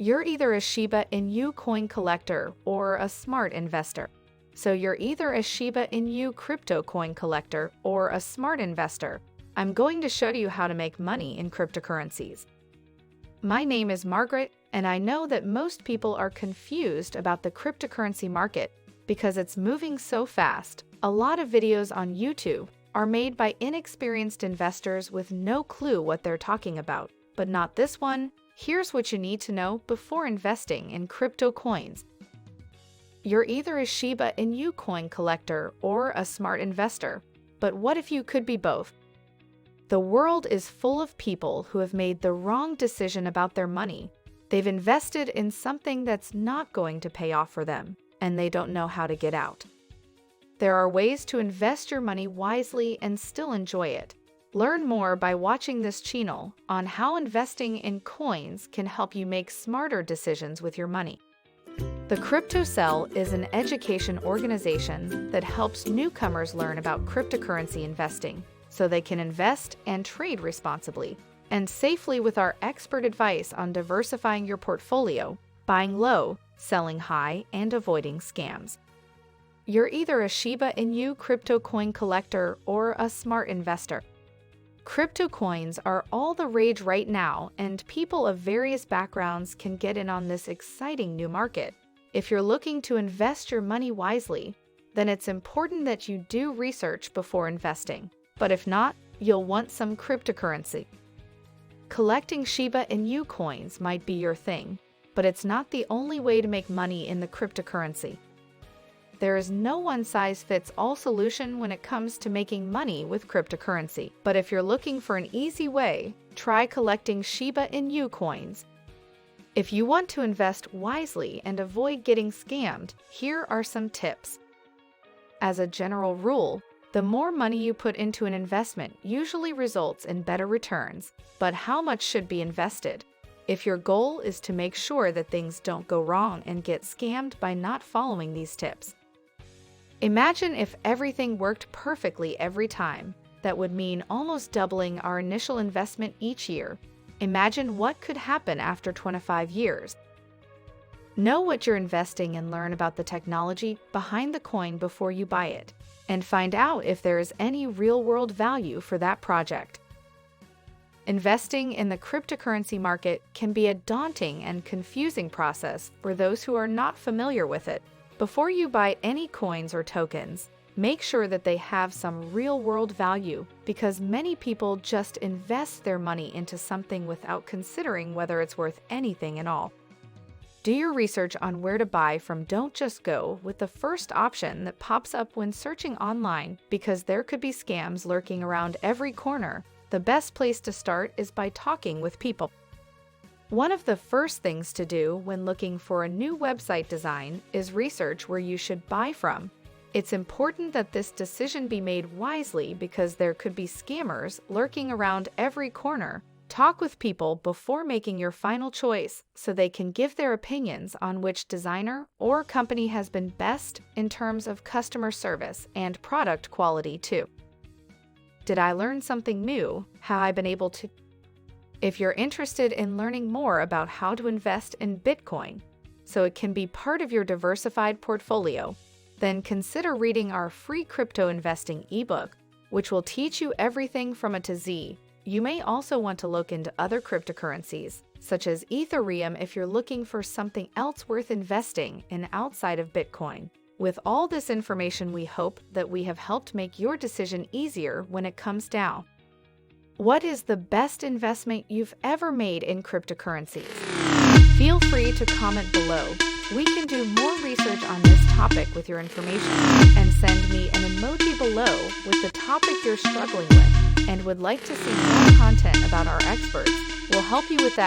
You're either a Shiba Inu coin collector or a smart investor. So you're either a Shiba Inu crypto coin collector or a smart investor. I'm going to show you how to make money in cryptocurrencies. My name is Margaret, and I know that most people are confused about the cryptocurrency market because it's moving so fast. A lot of videos on YouTube are made by inexperienced investors with no clue what they're talking about. But not this one. Here's what you need to know before investing in crypto coins. You're either a Shiba Inu coin collector or a smart investor. But what if you could be both? The world is full of people who have made the wrong decision about their money. They've invested in something that's not going to pay off for them, and they don't know how to get out. There are ways to invest your money wisely and still enjoy it. Learn more by watching this channel on how investing in coins can help you make smarter decisions with your money. The CryptoCell is an education organization that helps newcomers learn about cryptocurrency investing so they can invest and trade responsibly and safely with our expert advice on diversifying your portfolio, buying low, selling high, and avoiding scams. You're either a Shiba Inu crypto coin collector or a smart investor. Crypto coins are all the rage right now, and people of various backgrounds can get in on this exciting new market. If you're looking to invest your money wisely, then it's important that you do research before investing. But if not, you'll want some cryptocurrency. Collecting Shiba Inu coins might be your thing, but it's not the only way to make money in the cryptocurrency. There is no one-size-fits-all solution when it comes to making money with cryptocurrency. But if you're looking for an easy way, try collecting Shiba Inu coins. If you want to invest wisely and avoid getting scammed, here are some tips. As a general rule, the more money you put into an investment usually results in better returns. But how much should be invested? If your goal is to make sure that things don't go wrong and get scammed by not following these tips. Imagine if everything worked perfectly every time. That would mean almost doubling our initial investment each year. Imagine what could happen after 25 years. Know what you're investing and learn about the technology behind the coin before you buy it, and find out if there is any real-world value for that project. Investing in the cryptocurrency market can be a daunting and confusing process for those who are not familiar with it. Before you buy any coins or tokens, make sure that they have some real-world value, because many people just invest their money into something without considering whether it's worth anything at all. Do your research on where to buy from. Don't just go with the first option that pops up when searching online, because there could be scams lurking around every corner. The best place to start is by talking with people. One of the first things to do when looking for a new website design is research where you should buy from. It's important that this decision be made wisely because there could be scammers lurking around every corner. Talk with people before making your final choice so they can give their opinions on which designer or company has been best in terms of customer service and product quality too. Did I learn something new? Have I been able to? If you're interested in learning more about how to invest in Bitcoin so it can be part of your diversified portfolio, then consider reading our free crypto investing ebook, which will teach you everything from A to Z. You may also want to look into other cryptocurrencies, such as Ethereum, if you're looking for something else worth investing in outside of Bitcoin. With all this information, we hope that we have helped make your decision easier when it comes down. What is the best investment you've ever made in cryptocurrencies? Feel free to comment below. We can do more research on this topic with your information, and send me an emoji below with the topic you're struggling with and would like to see more content about our experts. We'll help you with that.